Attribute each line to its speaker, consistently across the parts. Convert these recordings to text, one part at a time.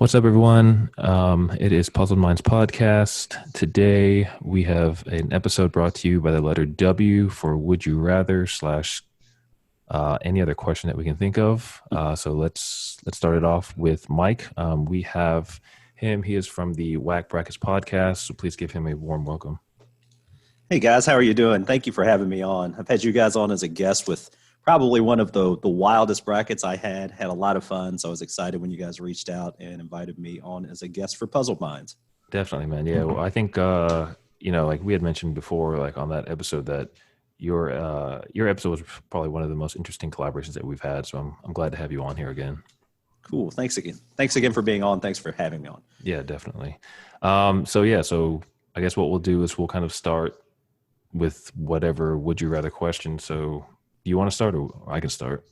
Speaker 1: What's up, everyone? It is Puzzled Minds Podcast. Today we have an episode brought to you by the letter W for Would You Rather slash any other question that we can think of. So let's start it off with Mike. We have him. He is from the Wack Brackets podcast. So please give him a warm welcome.
Speaker 2: Hey guys, how are you doing? Thank you for having me on. I've had you guys on as a guest with probably one of the wildest brackets I had. Had a lot of fun, so I was excited when you guys reached out and invited me on as a guest for Puzzle Minds.
Speaker 1: Definitely, man. Yeah, well, I think like we had mentioned before, like on that episode, that your episode was probably one of the most interesting collaborations that we've had. So I'm glad to have you on here again.
Speaker 2: Cool. Thanks again. Thanks again for being on. Thanks for having me on.
Speaker 1: Yeah, definitely. So I guess what we'll do is we'll kind of start with whatever would you rather question. So do you want to start, or I can start?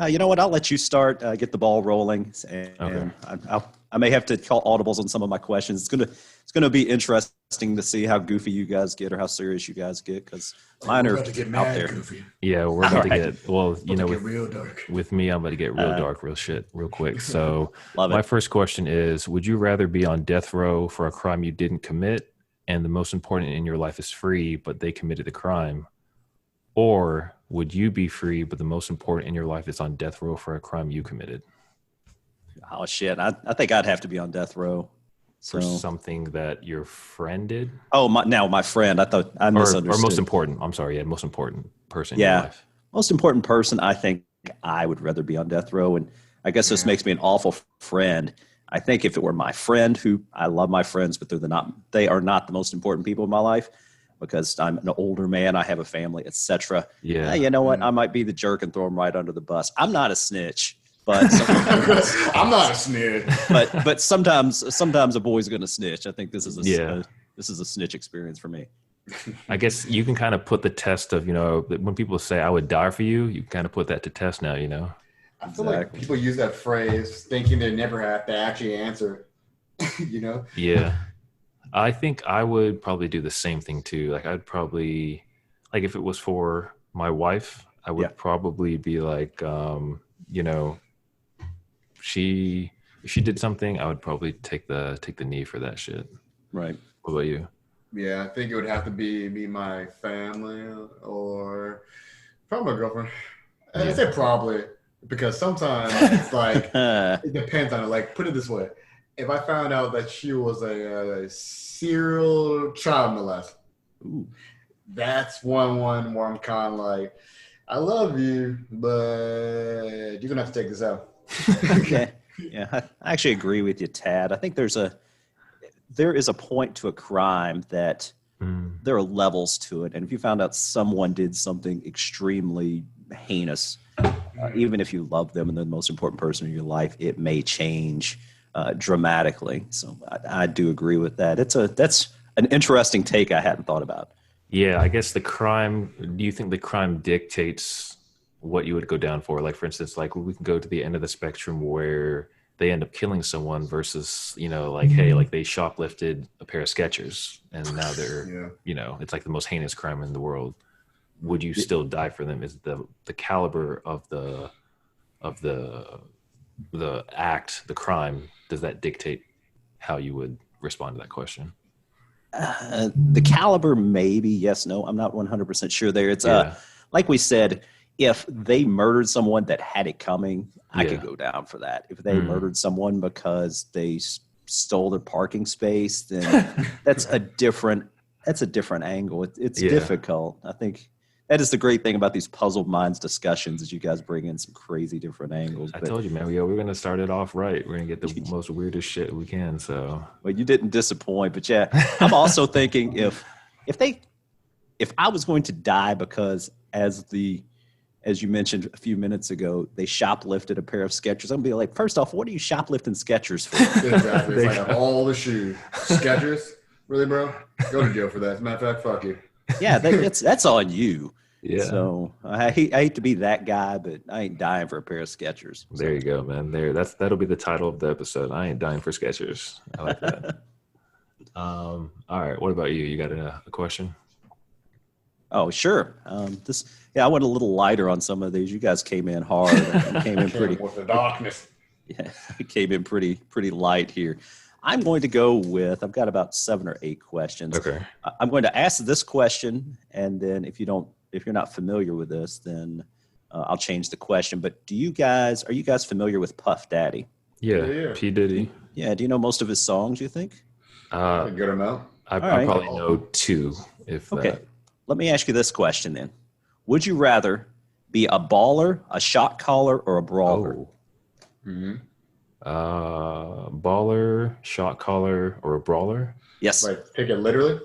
Speaker 2: You know what? I'll let you start. Get the ball rolling, and
Speaker 1: Okay.
Speaker 2: I may have to call audibles on some of my questions. It's gonna be interesting to see how goofy you guys get or how serious you guys get, because mine
Speaker 3: We're
Speaker 2: are
Speaker 3: about to get
Speaker 2: out
Speaker 3: mad
Speaker 2: there.
Speaker 3: goofy.
Speaker 1: Yeah, we're about to
Speaker 2: Alright.
Speaker 1: get, well, you know,
Speaker 3: Get real dark.
Speaker 1: with me, I'm about to get real dark, real quick. So
Speaker 2: Love
Speaker 1: my
Speaker 2: it.
Speaker 1: first question is, would you rather be on death row for a crime you didn't commit and the most important in your life is free, but they committed the crime? Or would you be free, but the most important in your life is on death row for a crime you committed?
Speaker 2: Oh shit! I think I'd have to be on death row.
Speaker 1: For
Speaker 2: So,
Speaker 1: something that your friend did?
Speaker 2: my friend. I thought I
Speaker 1: Or
Speaker 2: misunderstood.
Speaker 1: most important. I'm sorry. Yeah, most important person in your
Speaker 2: Yeah.
Speaker 1: life.
Speaker 2: Most important person, I think I would rather be on death row. And I guess this makes me an awful friend. I think if it were my friend, who I love my friends, but they are not the most important people in my life, because I'm an older man, I have a family, etc.
Speaker 1: Yeah.
Speaker 2: You know what? I might be the jerk and throw them right under the bus. I'm not a snitch, but
Speaker 3: I'm not a snitch.
Speaker 2: but sometimes a boy's going to snitch. I think this is
Speaker 1: Yeah.
Speaker 2: this is a snitch experience for me.
Speaker 1: I guess you can kind of put the test of, when people say I would die for you, you kind of put that to test now,
Speaker 3: I feel like
Speaker 2: Exactly.
Speaker 3: people use that phrase thinking they never have to actually answer. you know?
Speaker 1: Yeah. I think I would probably do the same thing too. Like I'd probably, like if it was for my wife, I would
Speaker 2: Yeah.
Speaker 1: probably be like, if she did something, I would probably take the knee for that shit.
Speaker 2: Right.
Speaker 1: What about you?
Speaker 3: Yeah, I think it would have to be my family or probably my girlfriend. I say probably because sometimes it's like it depends on it. Like, put it this way: if I found out that she was a serial child molester,
Speaker 2: Ooh.
Speaker 3: that's one where I'm kind of like, I love you, but you're gonna have to take this out.
Speaker 2: Yeah, yeah. I actually agree with you, Tad. I think there is a point to a crime that there are levels to it, and if you found out someone did something extremely heinous, even if you love them and they're the most important person in your life, it may change dramatically. So I do agree with that. That's an interesting take I hadn't thought about.
Speaker 1: Yeah, I guess do you think the crime dictates what you would go down for? Like, for instance, like we can go to the end of the spectrum where they end up killing someone versus, hey, like they shoplifted a pair of Skechers and now they're, it's like the most heinous crime in the world. Would you still die for them? Is the caliber of the act, the crime, does that dictate how you would respond to that question?
Speaker 2: The caliber, maybe yes, no. I'm not 100% sure there. It's like we said, if they murdered someone that had it coming, I could go down for that. If they murdered someone because they stole their parking space, then that's a different angle. It's difficult. I think that is the great thing about these puzzled minds discussions, is you guys bring in some crazy different angles.
Speaker 1: I told you, man. Yeah, we're gonna start it off right. We're gonna get the most weirdest shit we can. So,
Speaker 2: well, you didn't disappoint, but yeah, I'm also thinking if I was going to die because as you mentioned a few minutes ago, they shoplifted a pair of Skechers, I'm gonna be like, first off, what are you shoplifting Skechers for?
Speaker 3: Exactly. It's like all the shoes, Skechers. Really, bro? Go to jail for that. As a matter of fact, fuck you.
Speaker 2: Yeah, that's on you.
Speaker 1: yeah.
Speaker 2: So I hate to be that guy, but I ain't dying for a pair of Skechers.
Speaker 1: There you go, man. That'll be the title of the episode. I ain't dying for Skechers. I like that. All right. What about you? You got a question?
Speaker 2: Oh, sure. I went a little lighter on some of these. You guys came in hard and came in pretty.
Speaker 3: With the darkness.
Speaker 2: Yeah, it came in pretty light here. I'm going to go with, I've got about 7 or 8 questions.
Speaker 1: Okay.
Speaker 2: I'm going to ask this question, and then if you're not familiar with this, then I'll change the question. But are you guys familiar with Puff Daddy?
Speaker 1: Yeah. P. Diddy.
Speaker 2: Yeah. Do you know most of his songs, you think?
Speaker 3: A good amount.
Speaker 1: I probably know 2, if
Speaker 2: okay.
Speaker 1: that.
Speaker 2: Let me ask you this question then. Would you rather be a baller, a shot caller, or a brawler?
Speaker 1: Oh. Baller, shot caller, or a brawler?
Speaker 2: Yes.
Speaker 3: Like, take it literally.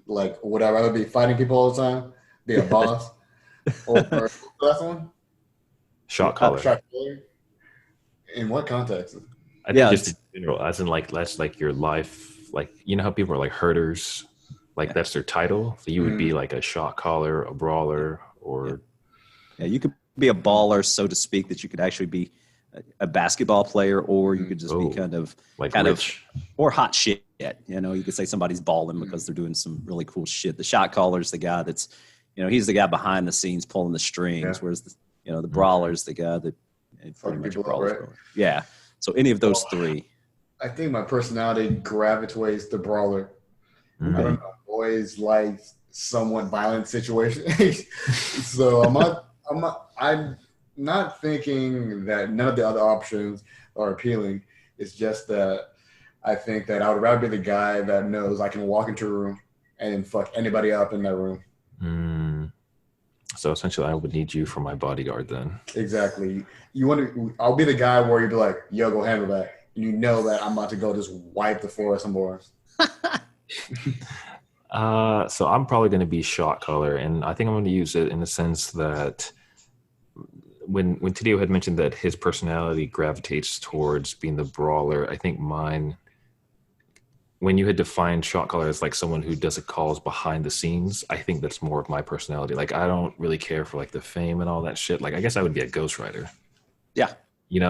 Speaker 3: Like, would I rather be fighting people all the time, be a boss, or the last one?
Speaker 1: Shot caller.
Speaker 3: Shot caller. In what context?
Speaker 1: I think just in general, as in like that's like your life. Like, you know how people are like herders, like that's their title. So you would be like a shot caller, a brawler, or
Speaker 2: you could be a baller, so to speak, that you could actually be a basketball player, or you could just be kind of or hot shit. You know, you could say somebody's balling because they're doing some really cool shit. The shot caller's the guy that's, he's the guy behind the scenes pulling the strings, whereas the brawler's the guy that pretty much brawls. Right? Yeah. So any of those 3.
Speaker 3: I think my personality gravitates the brawler. I don't know. I always like somewhat violent situations. So I'm not thinking that none of the other options are appealing. It's just that I think that I would rather be the guy that knows I can walk into a room and fuck anybody up in that room.
Speaker 1: So essentially, I would need you for my bodyguard then.
Speaker 3: Exactly. I'll be the guy where you'd be like, yo, go handle that. And you know that I'm about to go just wipe the floor of some boys.
Speaker 1: So I'm probably going to be shot caller, and I think I'm going to use it in the sense that when Tadio had mentioned that his personality gravitates towards being the brawler, I think mine, when you had defined shot caller as like someone who does the calls behind the scenes, I think that's more of my personality. Like, I don't really care for like the fame and all that shit. Like, I guess I would be a ghostwriter.
Speaker 2: Yeah.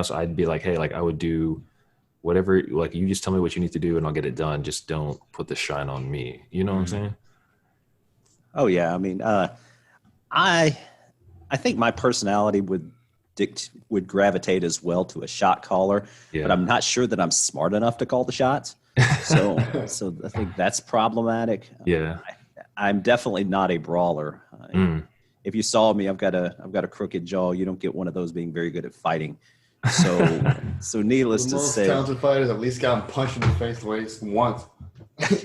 Speaker 1: So I'd be like, hey, like I would do whatever, like you just tell me what you need to do and I'll get it done. Just don't put the shine on me. You know what I'm saying?
Speaker 2: Oh yeah. I mean, I think my personality would gravitate as well to a shot caller, but I'm not sure that I'm smart enough to call the shots. So I think that's problematic.
Speaker 1: Yeah.
Speaker 2: I'm definitely not a brawler. If you saw me, I've got a crooked jaw. You don't get one of those being very good at fighting. So needless to say,
Speaker 3: most talented fighters at least got punched in the face at least once.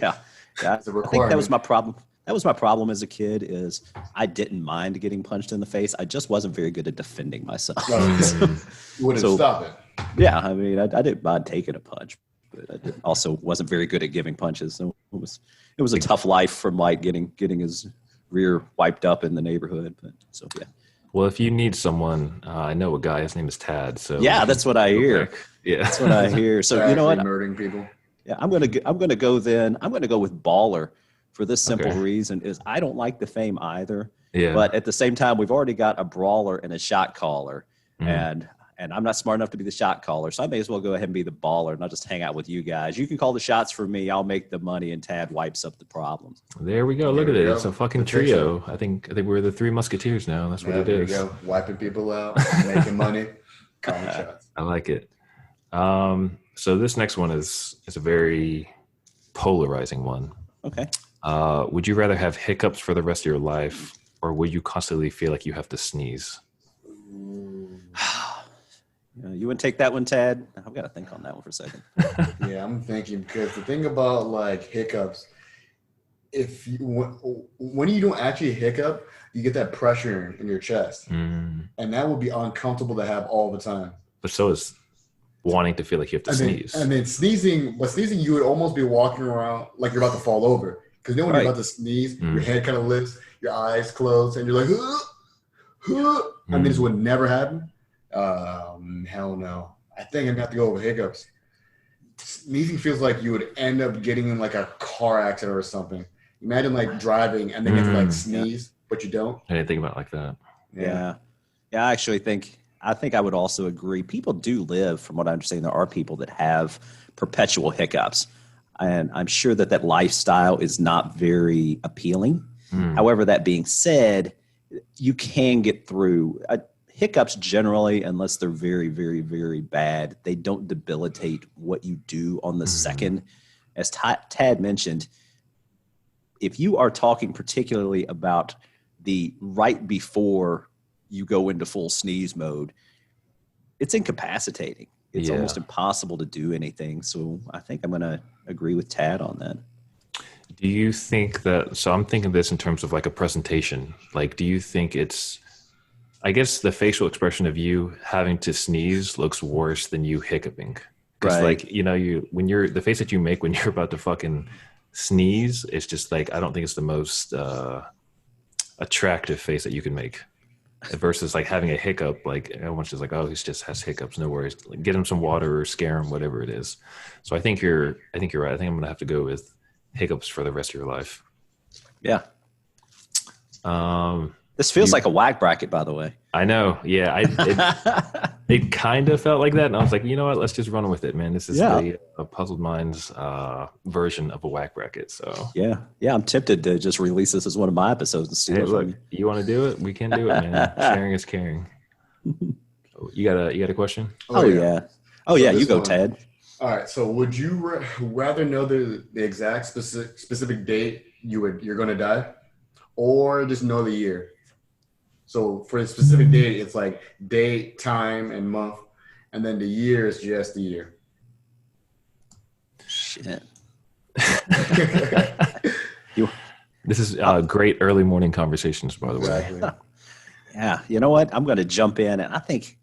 Speaker 2: Yeah. I think that was my problem. That was my problem as a kid. Is I didn't mind getting punched in the face. I just wasn't very good at defending myself.
Speaker 3: You wouldn't stop it.
Speaker 2: Yeah, I mean, I didn't mind taking a punch, but I also wasn't very good at giving punches. So it was a tough life from like getting his rear wiped up in the neighborhood. But so yeah.
Speaker 1: Well, if you need someone, I know a guy. His name is Tad. So
Speaker 2: yeah, that's what I hear.
Speaker 1: Yeah,
Speaker 2: that's what I hear. So you know what?
Speaker 3: Murdering people.
Speaker 2: Yeah, I'm gonna go then. I'm gonna go with baller for this simple reason: is I don't like the fame either. Yeah. But at the same time, we've already got a brawler and a shot caller, and I'm not smart enough to be the shot caller, so I may as well go ahead and be the baller and I'll just hang out with you guys. You can call the shots for me. I'll make the money, and Tad wipes up the problems.
Speaker 1: There we go. Look at it. It's a fucking trio. I think we're the 3 musketeers now. That's what it is. There you go.
Speaker 3: Wiping people out, making money, calling shots.
Speaker 1: I like it. So this next one is a very polarizing one.
Speaker 2: Okay.
Speaker 1: Would you rather have hiccups for the rest of your life, or would you constantly feel like you have to sneeze?
Speaker 2: You wouldn't take that one, Tad? I've got to think on that one for a second.
Speaker 3: Yeah, I'm thinking, because the thing about like hiccups, when you don't actually hiccup, you get that pressure in your chest, and that would be uncomfortable to have all the time.
Speaker 1: But so is wanting to feel like you have to sneeze.
Speaker 3: And then sneezing, you would almost be walking around like you're about to fall over, because when you're about to sneeze, your head kind of lifts, your eyes close, and you're like, and this would never happen. Hell no. I think I'm gonna have to go with hiccups. Sneezing feels like you would end up getting in like a car accident or something. Imagine like driving and then you have to like sneeze, but you don't.
Speaker 1: I didn't think about it like that.
Speaker 2: Yeah. I actually think I would also agree. People do live, from what I understand, there are people that have perpetual hiccups. And I'm sure that lifestyle is not very appealing. However, that being said, you can get through. hiccups generally, unless they're very, very, very bad, they don't debilitate what you do on the second. As Tad mentioned, if you are talking particularly about the right before you go into full sneeze mode, it's incapacitating. It's almost impossible to do anything. So I think I'm going to agree with Tad on that.
Speaker 1: Do you think that, so I'm thinking this in terms of like a presentation, like, do you think it's, I guess the facial expression of you having to sneeze looks worse than you hiccuping. Because like, you know, when you're, the face that you make when you're about to fucking sneeze, it's just like, I don't think it's the most attractive face that you can make. Versus like having a hiccup, like everyone's just like, oh, he just has hiccups, no worries. Like, get him some water or scare him, whatever it is. So I think you're right. I think I'm gonna have to go with hiccups for the rest of your life.
Speaker 2: Yeah. This feels like a whack bracket, by the way.
Speaker 1: I know. Yeah. It kind of felt like that. And I was like, you know what? Let's just run with it, man. This is a Puzzled Minds version of a whack bracket. So
Speaker 2: yeah. I'm tempted to just release this as one of my episodes and steal it from you.
Speaker 1: You want to do it? We can do it, man. Sharing is caring. You got a question?
Speaker 2: Oh yeah. You go, Ted.
Speaker 3: All right. So would you rather know the exact specific date you're going to die, or just know the year? So for a specific date, it's like date, time, and month. And then the year is just the year.
Speaker 2: Shit.
Speaker 1: This is great early morning conversations, by the way.
Speaker 3: Exactly.
Speaker 2: Yeah. You know what? I'm going to jump in. And I think,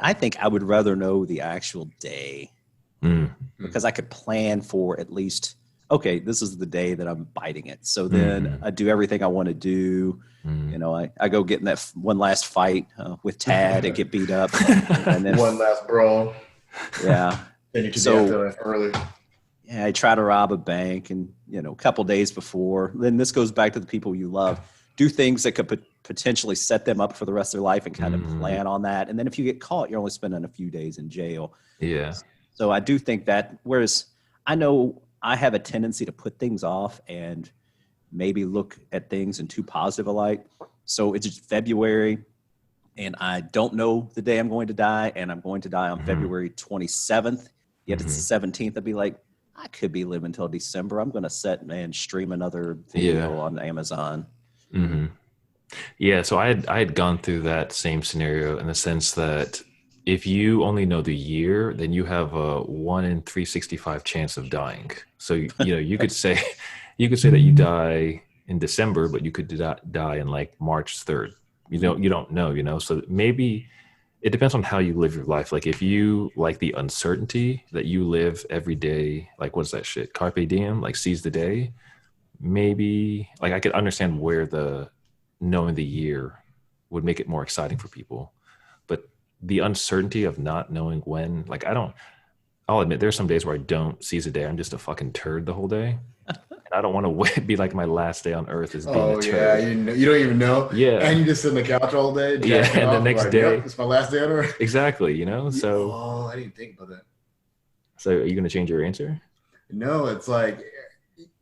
Speaker 2: I think I would rather know the actual day. Because I could plan for at least, okay, this is the day that I'm biting it. So then I do everything I want to do. I go get in that one last fight with Tad and get beat up. And then
Speaker 3: one last brawl.
Speaker 2: Yeah.
Speaker 3: Then you can be after that early.
Speaker 2: Yeah, I try to rob a bank and, a couple days before. Then this goes back to the people you love. Do things that could potentially set them up for the rest of their life and kind of plan on that. And then if you get caught, you're only spending a few days in jail.
Speaker 1: Yeah.
Speaker 2: So I do think that, whereas I know I have a tendency to put things off and maybe look at things in too positive a light. So it's just February and I don't know the day I'm going to die, and I'm going to die on February 27th. Yet it's the 17th. I'd be like, I could be living until December. I'm going to stream another video on Amazon.
Speaker 1: Yeah. So I had gone through that same scenario in the sense that if you only know the year, then you have a 1 in 365 chance of dying. So, you could say that you die in December, but you could die in like March 3rd. You don't know, so maybe it depends on how you live your life. Like if you like the uncertainty that you live every day, like what's that shit? Carpe diem, like seize the day. Maybe like I could understand where the knowing the year would make it more exciting for people. But the uncertainty of not knowing when, like I'll admit there's some days where I don't seize a day. I'm just a fucking turd the whole day. And I don't want to be like my last day on earth is being a turd.
Speaker 3: Yeah, you don't even know.
Speaker 1: Yeah.
Speaker 3: And you just sit on the couch all day.
Speaker 1: Yeah, and the next day.
Speaker 3: Yep, it's my last day on earth.
Speaker 1: Exactly, so.
Speaker 3: Oh, I didn't think about that.
Speaker 1: So are you going to change your answer?
Speaker 3: No, it's like,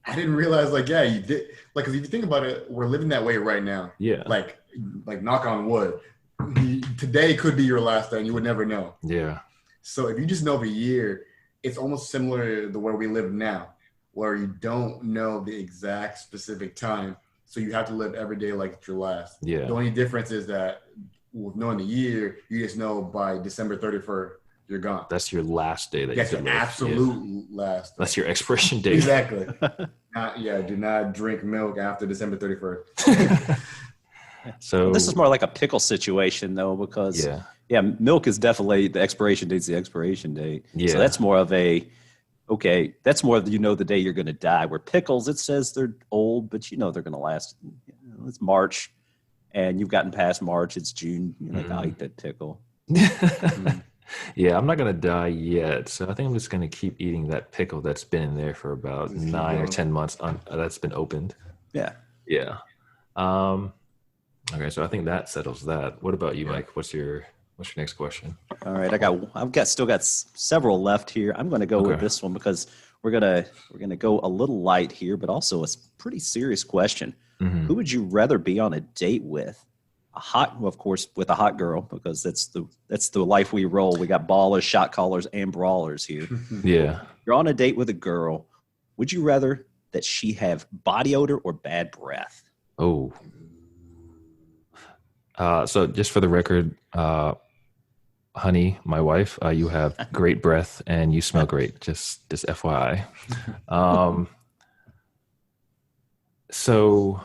Speaker 3: I didn't realize, like, yeah, you did. Like, because if you think about it, we're living that way right now.
Speaker 1: Yeah.
Speaker 3: Like knock on wood. Today could be your last day and you would never know.
Speaker 1: Yeah.
Speaker 3: So if you just know the year, it's almost similar to the way we live now, where you don't know the exact specific time. So you have to live every day like it's your last.
Speaker 1: Yeah.
Speaker 3: The only difference is that with knowing the year, you just know by December 31st, you're gone.
Speaker 1: That's your last day.
Speaker 3: That's your absolute last.
Speaker 1: That's your expiration date.
Speaker 3: Exactly. Do not drink milk after December 31st.
Speaker 1: So
Speaker 2: this is more like a pickle situation though, because milk is definitely the expiration date's the expiration date.
Speaker 1: Yeah.
Speaker 2: So that's more of that's more of the day you're going to die. Where pickles, it says they're old, but they're going to last. It's March, and you've gotten past March. It's June. You're like, I'll eat that pickle.
Speaker 1: Yeah, I'm not going to die yet. So I think I'm just going to keep eating that pickle that's been in there for about 9 or 10 months. That's been opened.
Speaker 2: Yeah.
Speaker 1: Yeah. Okay, so I think that settles that. What about you, Mike? What's your next question?
Speaker 2: All right, I've still got several left here. I'm going to go with this one because we're gonna go a little light here, but also a pretty serious question. Who would you rather be on a date with, of course, with a hot girl, because that's the life we roll. We got ballers, shot callers, and brawlers here.
Speaker 1: Yeah.
Speaker 2: You're on a date with a girl. Would you rather that she have body odor or bad breath?
Speaker 1: Oh. So just for the record, honey, my wife, you have great breath and you smell great. Just FYI. So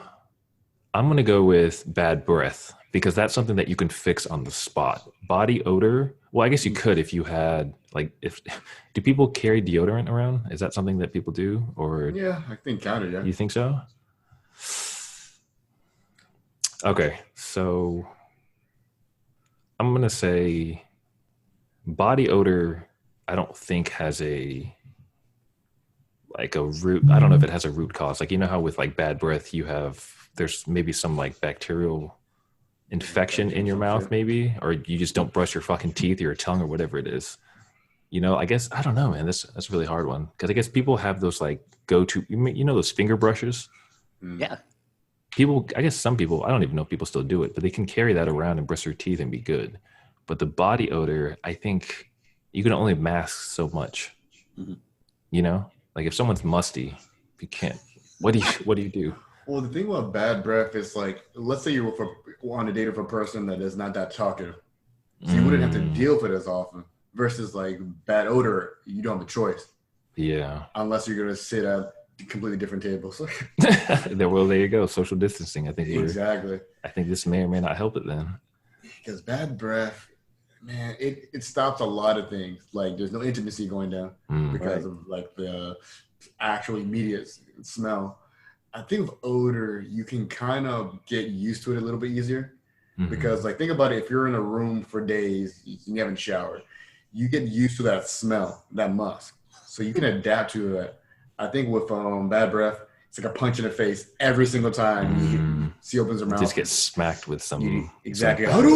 Speaker 1: I'm going to go with bad breath because that's something that you can fix on the spot. Body odor. Well, I guess you could if you had do people carry deodorant around? Is that something that people do? Or
Speaker 3: yeah, I think kind of, yeah.
Speaker 1: You think so? Okay. So I'm going to say body odor, I don't think has a root. I don't know if it has a root cause. Like, you know how with like bad breath, there's maybe some like bacterial infection in your mouth, maybe, or you just don't brush your fucking teeth or your tongue or whatever it is. I guess, I don't know, man, that's a really hard one. Cause I guess people have those like go-to, those finger brushes.
Speaker 2: Yeah.
Speaker 1: I guess some people, I don't even know if people still do it, but they can carry that around and brush their teeth and be good. But the body odor, I think you can only mask so much. Mm-hmm. Like if someone's musty, you can't. What do you do?
Speaker 3: Well, the thing about bad breath is like, let's say you're on a date with a person that is not that talkative, so you wouldn't have to deal with it as often. Versus like bad odor, you don't have a choice.
Speaker 1: Yeah.
Speaker 3: Unless you're gonna sit at completely different tables.
Speaker 1: There you go. Social distancing. I think
Speaker 3: exactly.
Speaker 1: I think this may or may not help it then.
Speaker 3: Because bad breath, man, it stops a lot of things. Like there's no intimacy going down because of like the actual immediate smell. I think with odor, you can kind of get used to it a little bit easier. Because like think about it, if you're in a room for days and you haven't showered, you get used to that smell, that musk. So you can adapt to it. I think with bad breath, it's like a punch in the face every single time she opens her mouth.
Speaker 1: Just get smacked with some.
Speaker 3: Exactly.
Speaker 1: Yeah, I think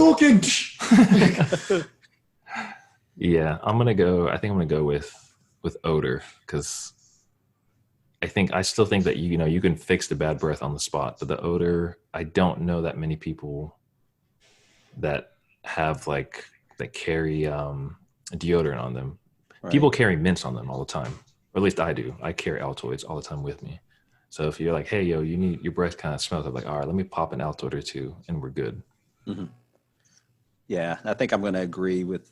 Speaker 1: I'm gonna go with odor because I still think that you can fix the bad breath on the spot, but the odor, I don't know that many people that have that carry deodorant on them. Right. People carry mints on them all the time, or at least I do. I carry Altoids all the time with me. So if you're like, hey, yo, your breath kind of smells, I'm like, all right, let me pop an Altoid or two, and we're good.
Speaker 2: Mm-hmm. Yeah, I think I'm going to agree with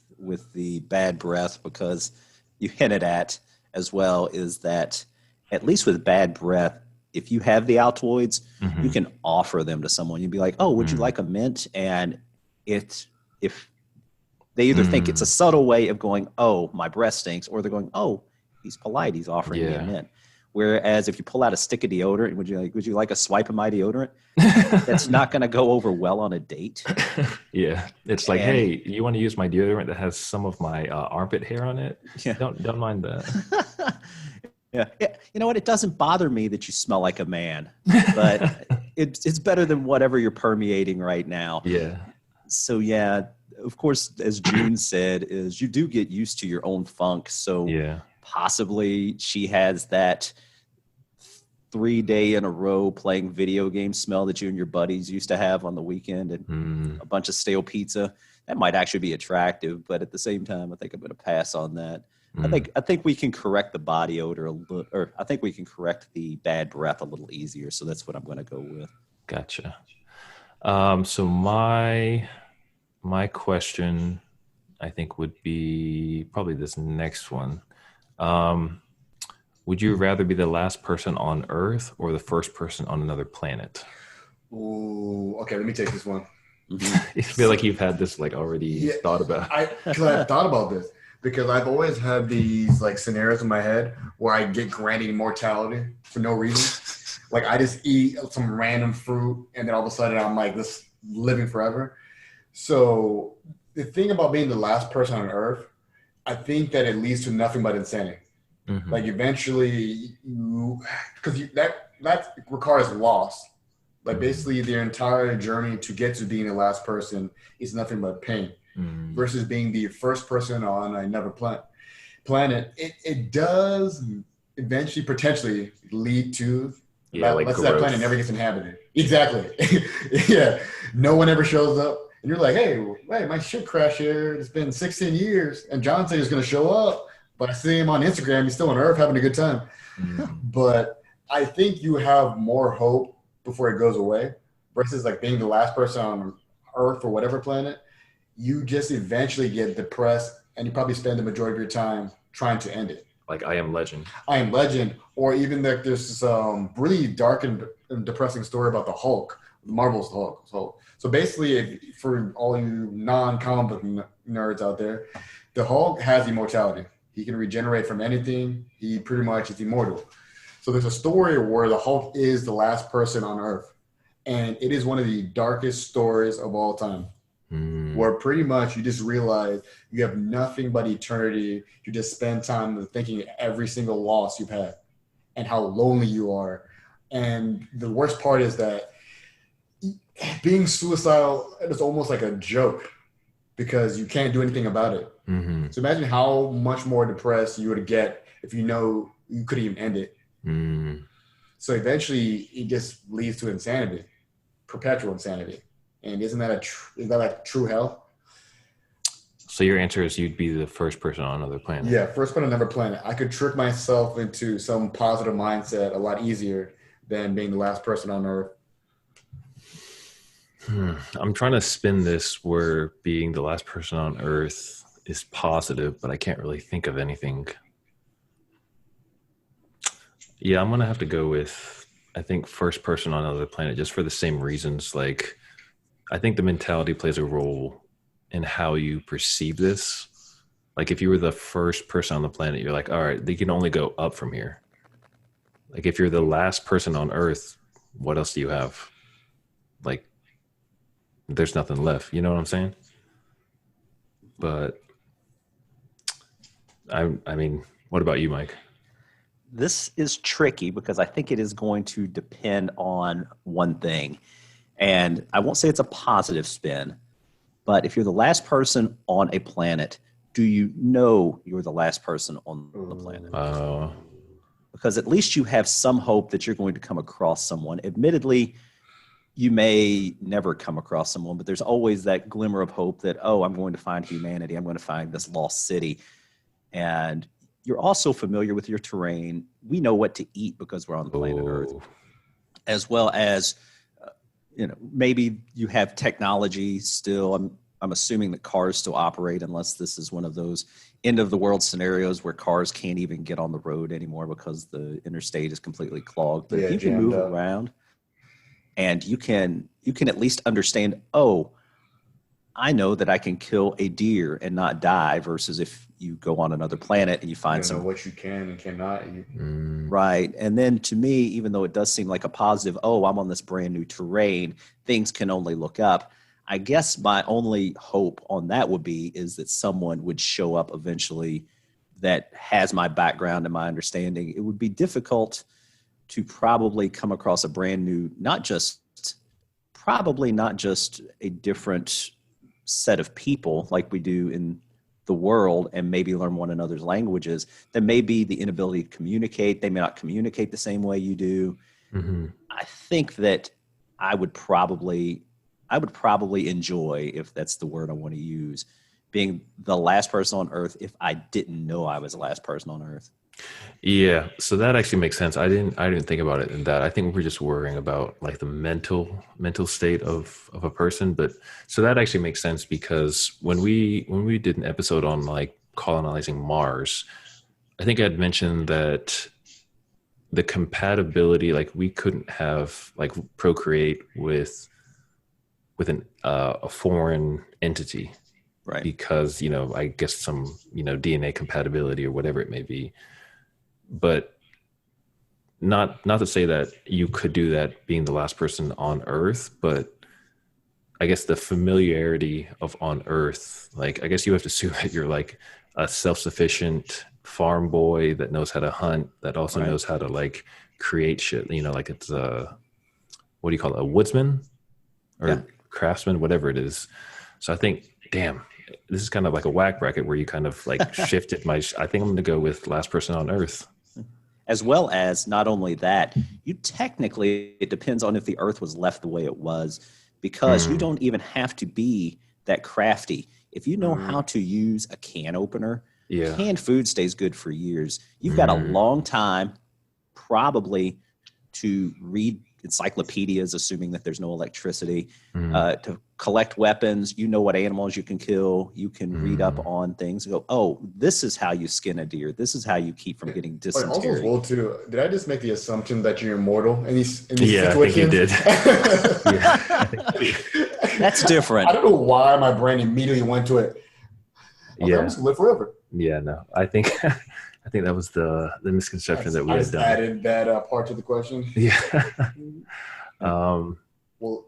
Speaker 2: the bad breath because you hinted at as well is that at least with bad breath, if you have the Altoids, you can offer them to someone. You'd be like, oh, would you like a mint? And if they either think it's a subtle way of going, oh, my breath stinks, or they're going, oh, he's polite, he's offering me a mint. Whereas if you pull out a stick of deodorant, would you like a swipe of my deodorant? That's not going to go over well on a date.
Speaker 1: Yeah, it's like, hey, you want to use my deodorant that has some of my armpit hair on it? Yeah. Don't mind that.
Speaker 2: Yeah, you know what? It doesn't bother me that you smell like a man, but it's better than whatever you're permeating right now.
Speaker 1: Yeah.
Speaker 2: So yeah, of course, as June said, is you do get used to your own funk. So yeah. Possibly she has that 3 day in a row playing video game smell that you and your buddies used to have on the weekend and a bunch of stale pizza. That might actually be attractive, but at the same time, I think I'm going to pass on that. I think we can correct the body odor a little, or I think we can correct the bad breath a little easier. So that's what I'm going to go with.
Speaker 1: Gotcha. So my question, I think, would be probably this next one. Would you rather be the last person on Earth or the first person on another planet?
Speaker 3: Ooh, okay, let me take this one.
Speaker 1: You feel like you've had this already thought about.
Speaker 3: Because I've thought about this because I've always had these scenarios in my head where I get granted immortality for no reason. I just eat some random fruit and then all of a sudden I'm this living forever. So the thing about being the last person on Earth, I think that it leads to nothing but insanity. Eventually, because that requires loss. Basically, their entire journey to get to being the last person is nothing but pain. Versus being the first person on another planet, it does eventually potentially lead to
Speaker 1: Yeah, like
Speaker 3: let's say that planet never gets inhabited. Exactly. Yeah. No one ever shows up. And you're like, hey, my ship crashed here. It's been 16 years. And John said he's going to show up. But I see him on Instagram. He's still on Earth having a good time. But I think you have more hope before it goes away versus like being the last person on Earth or whatever planet. You just eventually get depressed and you probably spend the majority of your time trying to end it.
Speaker 1: Like I Am Legend.
Speaker 3: I Am Legend. Or even like there's this really dark and depressing story about the Hulk, Marvel's Hulk. So basically, for all you non-comic book nerds out there, the Hulk has immortality. He can regenerate from anything. He pretty much is immortal. So there's a story where the Hulk is the last person on Earth. And it is one of the darkest stories of all time. Where pretty much you just realize you have nothing but eternity. You just spend time thinking every single loss you've had and how lonely you are. And the worst part is that being suicidal is almost like a joke because you can't do anything about it. So imagine how much more depressed you would get if you know you couldn't even end it. So eventually it just leads to insanity, perpetual insanity. And isn't that like true hell?
Speaker 1: So your answer is you'd be the first person on another planet.
Speaker 3: Yeah, first person on another planet. I could trick myself into some positive mindset a lot easier than being the last person on Earth.
Speaker 1: I'm trying to spin this where being the last person on Earth is positive, but I can't really think of anything. Yeah, I'm going to have to go with, I think, first person on another planet just for the same reasons. Like, I think the mentality plays a role in how you perceive this. Like if you were the first person on the planet, you're like, all right, they can only go up from here. Like if you're the last person on Earth, what else do you have? Like there's nothing left. You know what I'm saying? But I mean, what about you, Mike?
Speaker 2: This is tricky because I think it is going to depend on one thing. And I won't say it's a positive spin, but if you're the last person on a planet, do you know you're the last person on the planet? Because at least you have some hope that you're going to come across someone. Admittedly, you may never come across someone, but there's always that glimmer of hope that, oh, I'm going to find humanity. I'm going to find this lost city. And you're also familiar with your terrain. We know what to eat because we're on the planet Earth, as well as maybe you have technology still. I'm assuming that cars still operate unless this is one of those end of the world scenarios where cars can't even get on the road anymore because the interstate is completely clogged. But if you can move around and you can at least understand, oh, I know that I can kill a deer and not die versus if you go on another planet and you find some
Speaker 3: what you can and cannot eat.
Speaker 2: Right. And then to me, even though it does seem like a positive, oh, I'm on this brand new terrain, things can only look up. I guess my only hope on that is that someone would show up eventually that has my background and my understanding. It would be difficult to probably come across a brand new, not just a different set of people like we do in the world and maybe learn one another's languages. There may be the inability to communicate. They may not communicate the same way you do. I think that I would probably enjoy, if that's the word I want to use, being the last person on Earth if I didn't know I was the last person on Earth.
Speaker 1: Yeah, so that actually makes sense. I didn't think about it in that. I think we're just worrying about like the mental state of a person. But so that actually makes sense because when we did an episode on like colonizing Mars, I think I'd mentioned that the compatibility, like we couldn't have like procreate with a foreign entity,
Speaker 2: right?
Speaker 1: Because I guess some DNA compatibility or whatever it may be. But not to say that you could do that being the last person on Earth, but I guess the familiarity of on Earth, like I guess you have to assume that you're like a self-sufficient farm boy that knows how to hunt, that also knows how to like create shit, like it's what do you call it, a woodsman or craftsman, whatever it is. So I think, damn, this is kind of like a whack bracket where you kind of like shifted I think I'm going to go with last person on Earth.
Speaker 2: As well as not only that, you technically, it depends on if the earth was left the way it was, because you don't even have to be that crafty. If you know how to use a can opener, canned food stays good for years. You've got a long time probably to read encyclopedias, assuming that there's no electricity, to collect weapons. You know what animals you can kill. You can read up on things and go, oh, this is how you skin a deer. This is how you keep from getting dysentery.
Speaker 3: Also, as well, too, did I just make the assumption that you're immortal in these
Speaker 1: situations? I think you did.
Speaker 2: That's different.
Speaker 3: I don't know why my brain immediately went to it. I'm just gonna live forever.
Speaker 1: Yeah, no, I think that was the misconception that we had done.
Speaker 3: Added that part to the question.
Speaker 1: Yeah.
Speaker 3: Well,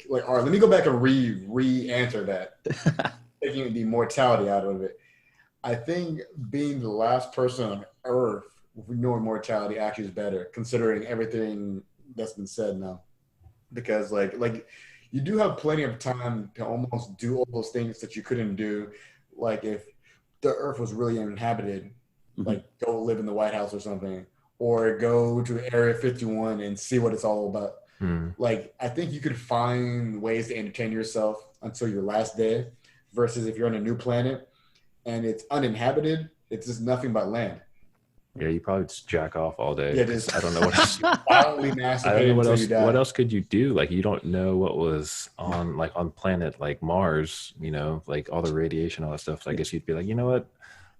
Speaker 3: like, all right, let me go back and re-answer that, taking the mortality out of it. I think being the last person on Earth with no mortality actually is better, considering everything that's been said now. Because like you do have plenty of time to almost do all those things that you couldn't do, like if the Earth was really uninhabited. Like go live in the White House or something, or go to Area 51 and see what it's all about. Like, I think you could find ways to entertain yourself until your last day, versus if you're on a new planet and it's uninhabited, it's just nothing but land.
Speaker 1: Yeah, you probably just jack off all day.
Speaker 3: Yeah,
Speaker 1: I don't know what else.
Speaker 3: I don't know
Speaker 1: what else. What else could you do? Like, you don't know what was on planet like Mars. You know, like all the radiation, all that stuff. So I guess you'd be like, you know what?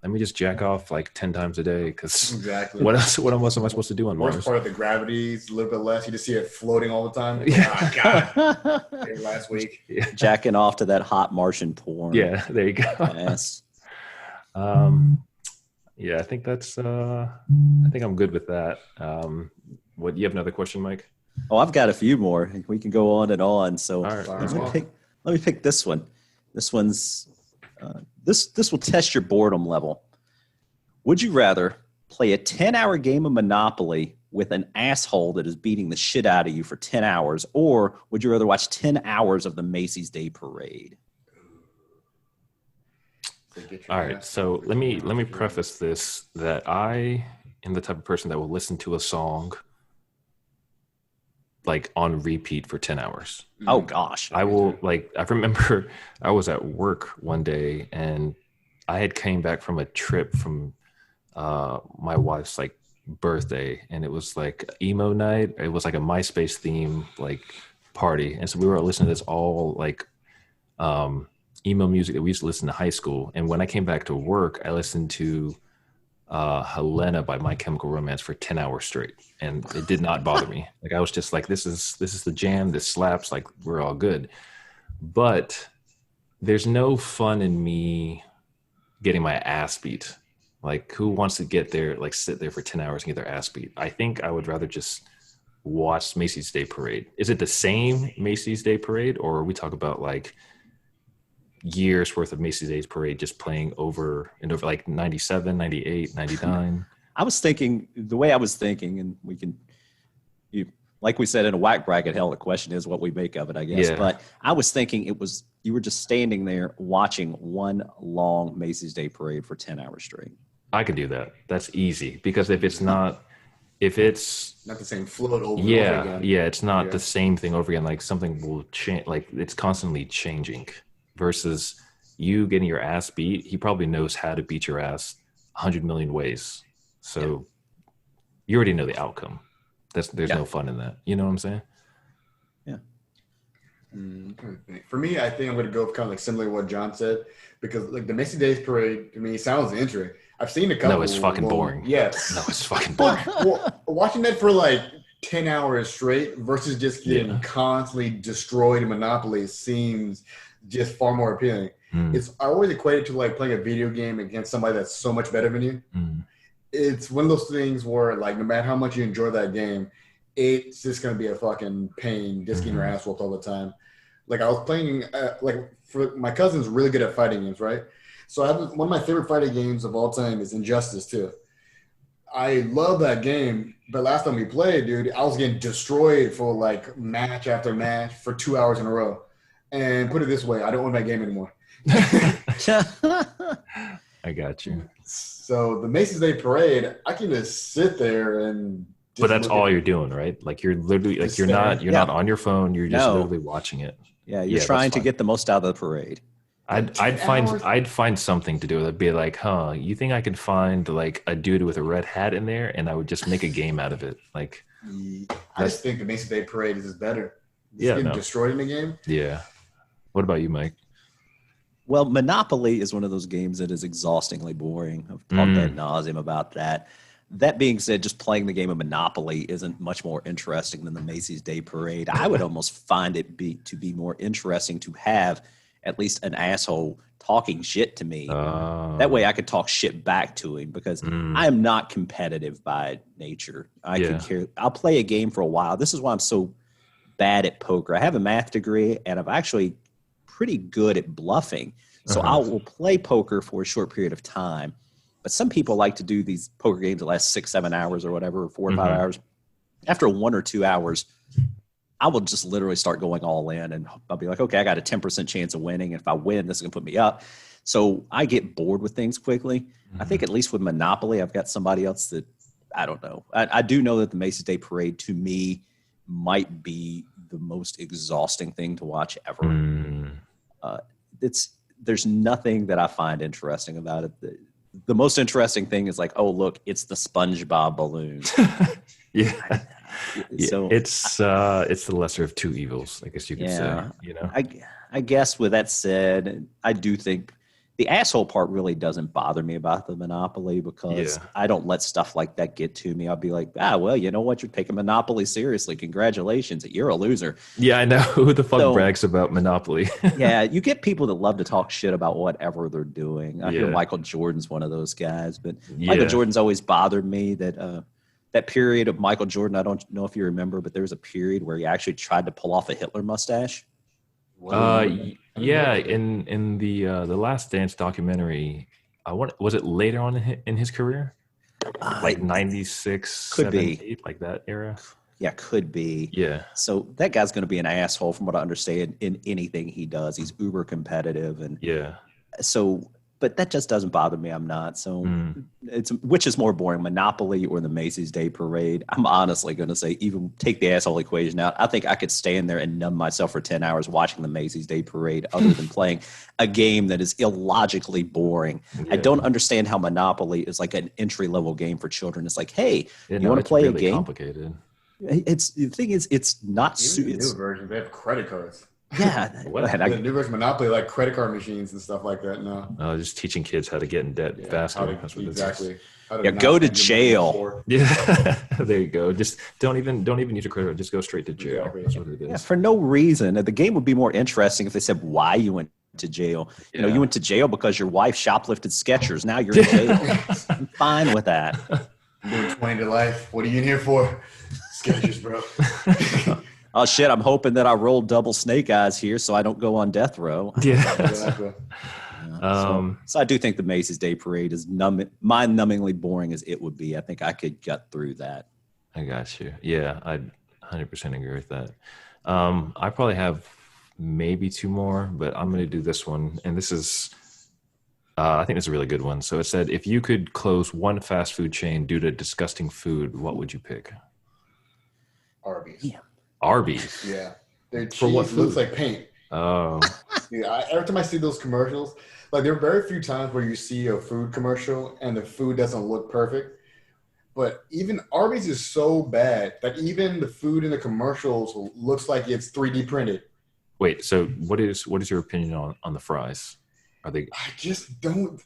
Speaker 1: Let me just jack off like 10 times a day, because what else am I supposed to do on Mars?
Speaker 3: Worst part of the gravity is a little bit less. You just see it floating all the time.
Speaker 1: Yeah.
Speaker 3: Oh, God. Last week.
Speaker 2: Yeah. Jacking off to that hot Martian porn.
Speaker 1: Yeah, there you go.
Speaker 2: Yes.
Speaker 1: Yeah, I think that's I think I'm good with that. What, you have another question, Mike?
Speaker 2: Oh, I've got a few more. We can go on and on. So let me pick this one. This one's this will test your boredom level. Would you rather play a 10-hour game of Monopoly with an asshole that is beating the shit out of you for 10 hours, or would you rather watch 10 hours of the Macy's Day Parade?
Speaker 1: All right, so let me preface this that I am the type of person that will listen to a song like on repeat for 10 hours.
Speaker 2: Oh gosh.
Speaker 1: I will, like, I remember I was at work one day and I had came back from a trip from my wife's like birthday, and it was like emo night. It was like a MySpace theme like party. And so we were listening to this all like emo music that we used to listen to in high school. And when I came back to work, I listened to Helena by My Chemical Romance for 10 hours straight, and it did not bother me. Like, I was just like, this is the jam, this slaps, like, we're all good. But there's no fun in me getting my ass beat. Like, who wants to get there, like sit there for 10 hours and get their ass beat? I think I would rather just watch Macy's Day Parade. Is it the same Macy's Day Parade, or are we talk about like years worth of Macy's Day Parade just playing over and over, like 97, 98, 99?
Speaker 2: I was thinking, the way I was thinking, and we can, like we said in a Wack Bracket, hell, the question is what we make of it, I guess. Yeah. But I was thinking you were just standing there watching one long Macy's Day Parade for 10 hours straight.
Speaker 1: I could do that. That's easy, because if it's not
Speaker 3: the same float over and over again.
Speaker 1: Yeah, it's not the same thing over again. Like, something will change, like it's constantly changing. Versus you getting your ass beat, he probably knows how to beat your ass 100 million ways. So you already know the outcome. There's no fun in that. You know what I'm saying?
Speaker 2: Yeah.
Speaker 3: For me, I think I'm going to go kind of like similar to what John said, because like the Macy's Day Parade, to me, sounds interesting. I've seen a couple.
Speaker 1: No, it's fucking boring.
Speaker 3: Yes.
Speaker 1: No, it's fucking boring.
Speaker 3: Well, watching that for like 10 hours straight versus just getting constantly destroyed in Monopoly seems just far more appealing. I always equate it to like playing a video game against somebody that's so much better than you. It's one of those things where, like, no matter how much you enjoy that game, it's just going to be a fucking pain just getting your ass whooped all the time. Like, I was playing, for my cousin's really good at fighting games, right? So one of my favorite fighting games of all time is Injustice 2. I love that game, but last time we played, dude, I was getting destroyed for like match after match for 2 hours in a row. And put it this way, I don't own that game anymore.
Speaker 1: I got you.
Speaker 3: So the Macy's Day Parade, I can just sit there and
Speaker 1: But
Speaker 3: just
Speaker 1: that's
Speaker 3: looking
Speaker 1: all you're doing, right? Like you're literally like
Speaker 3: just
Speaker 1: you're
Speaker 3: staring.
Speaker 1: not on your phone. You're just
Speaker 2: No.
Speaker 1: literally watching it.
Speaker 2: Yeah, you're
Speaker 1: Yeah, that's
Speaker 2: trying to
Speaker 1: fine.
Speaker 2: get the most out of the parade.
Speaker 3: Like
Speaker 1: I'd
Speaker 3: 10
Speaker 1: find
Speaker 3: hours?
Speaker 1: I'd find something to do. It'd be like, huh? You think I can find like a dude with a red hat in there, and I would just make a game out of it. Like
Speaker 3: I
Speaker 1: that's
Speaker 3: just think the Mason Day Parade is just better. Just
Speaker 1: yeah,
Speaker 3: getting
Speaker 1: no,
Speaker 3: destroyed in the game.
Speaker 1: yeah. What about you, Mike?
Speaker 2: Well, Monopoly is one of those games that is exhaustingly boring. I've talked ad
Speaker 1: Mm,
Speaker 2: nauseum about that. That being said, just playing the game of Monopoly isn't much more interesting than the Macy's Day Parade. I would almost find it to be more interesting to have at least an asshole talking shit to me. That way
Speaker 1: uh,
Speaker 2: I could talk shit back to him because I
Speaker 1: mm,
Speaker 2: am not competitive by nature. I could
Speaker 1: yeah.
Speaker 2: care. I'll play a game for a while. This is why I'm so bad at poker. I have a math degree and I'm actually pretty good at bluffing. So I
Speaker 1: Uh-huh.
Speaker 2: will play poker for a short period of time. But some people like to do these poker games that last 6, 7 hours or whatever, or 4 or 5
Speaker 1: Hmm.
Speaker 2: hours. After 1 or 2 hours, I will just literally start going all in and I'll be like, okay, I got a 10% chance of winning. And if I win, this is going to put me up. So I get bored with things quickly. I think
Speaker 1: Hmm.
Speaker 2: at least with Monopoly, I've got somebody else that I don't know. I do know that the Macy's Day Parade to me might be the most exhausting thing to watch ever.
Speaker 1: Mm.
Speaker 2: Uh, it's there's nothing that I find interesting about it. The most interesting thing is like, oh look, it's the SpongeBob balloon.
Speaker 1: Yeah. Yeah.
Speaker 2: So
Speaker 1: It's the lesser of two evils, I guess you could say,
Speaker 2: yeah,
Speaker 1: you know?
Speaker 2: I I guess with that said, I do think the asshole part really doesn't bother me about the Monopoly because
Speaker 1: Yeah.
Speaker 2: I don't let stuff like that get to me. I'll be like, well, you know what? You're taking Monopoly seriously. Congratulations. You're a loser.
Speaker 1: Yeah, I know. Who the fuck
Speaker 2: So
Speaker 1: brags about Monopoly?
Speaker 2: yeah, you get people that love to talk shit about whatever they're doing. I hear
Speaker 1: Yeah.
Speaker 2: Michael Jordan's one of those guys, but Michael
Speaker 1: Yeah.
Speaker 2: Jordan's always bothered me that that period of Michael Jordan. I don't know if you remember, but there was a period where he actually tried to pull off a Hitler mustache. Do you remember that?
Speaker 3: I didn't know
Speaker 1: Yeah,
Speaker 3: about that.
Speaker 1: in the Last Dance documentary, I want was it later on in his career? Like
Speaker 2: It
Speaker 1: 96,
Speaker 2: could
Speaker 1: 7,
Speaker 2: be.
Speaker 1: 8, like that era?
Speaker 2: Yeah, could be.
Speaker 1: Yeah.
Speaker 2: So that guy's going to be an asshole, from what I understand, in anything he does. He's uber competitive, and
Speaker 1: Yeah.
Speaker 2: so. But that just doesn't bother me. I'm not. So
Speaker 1: Mm.
Speaker 2: it's which is more boring, Monopoly or the Macy's Day Parade. I'm honestly going to say, even take the asshole equation out. I think I could stand there and numb myself for 10 hours watching the Macy's Day Parade, other than playing a game that is illogically boring. I
Speaker 1: Yeah.
Speaker 2: don't understand how Monopoly is like an entry level game for children. It's like, hey,
Speaker 1: Yeah,
Speaker 2: you
Speaker 1: no,
Speaker 2: want to
Speaker 1: it's
Speaker 2: play a
Speaker 1: really
Speaker 2: game?
Speaker 1: complicated.
Speaker 2: It's the thing is, it's not.
Speaker 3: Even the new
Speaker 2: It's
Speaker 3: version, they have credit cards.
Speaker 2: yeah.
Speaker 1: What?
Speaker 2: And
Speaker 3: The new version Monopoly, like credit card machines and stuff like that now.
Speaker 1: Just teaching kids how to get in debt
Speaker 3: Yeah,
Speaker 1: faster.
Speaker 3: how to
Speaker 1: That's what this is.
Speaker 3: exactly. How to
Speaker 2: Yeah,
Speaker 3: not
Speaker 2: go to
Speaker 3: spend your money
Speaker 2: jail.
Speaker 3: before.
Speaker 1: Yeah, there you go. Just don't even use a credit card. Just go straight to jail.
Speaker 3: Exactly.
Speaker 1: That's what it
Speaker 2: Yeah,
Speaker 1: is.
Speaker 2: for no reason. The game would be more interesting if they said why you went to jail. You know, you
Speaker 1: Yeah.
Speaker 2: went to jail because your wife shoplifted Skechers. Now you're in jail. I'm fine with that.
Speaker 3: I'm doing 20 to life. What are you in here for? Sketches, bro.
Speaker 2: Oh shit! I'm hoping that I rolled double snake eyes here, so I don't go on death row.
Speaker 1: Yeah.
Speaker 3: Exactly.
Speaker 2: Yeah,
Speaker 1: Um,
Speaker 2: so I do think the Macy's Day Parade is mind-numbingly boring as it would be. I think I could get through that.
Speaker 1: I got you. Yeah, I 100% agree with that. I probably have maybe two more, but I'm going to do this one. And this is, I think it's a really good one. So it said, if you could close one fast food chain due to disgusting food, what would you pick?
Speaker 3: Arby's.
Speaker 2: Yeah.
Speaker 1: Arby's.
Speaker 3: Yeah. Their
Speaker 1: For what
Speaker 3: cheese looks
Speaker 1: food?
Speaker 3: like paint.
Speaker 1: Oh,
Speaker 3: Yeah, every time I see those commercials, like there are very few times where you see a food commercial and the food doesn't look perfect. But even Arby's is so bad that even the food in the commercials looks like it's 3D printed.
Speaker 1: wait. So what is your opinion on the fries? Are they?
Speaker 3: I just don't.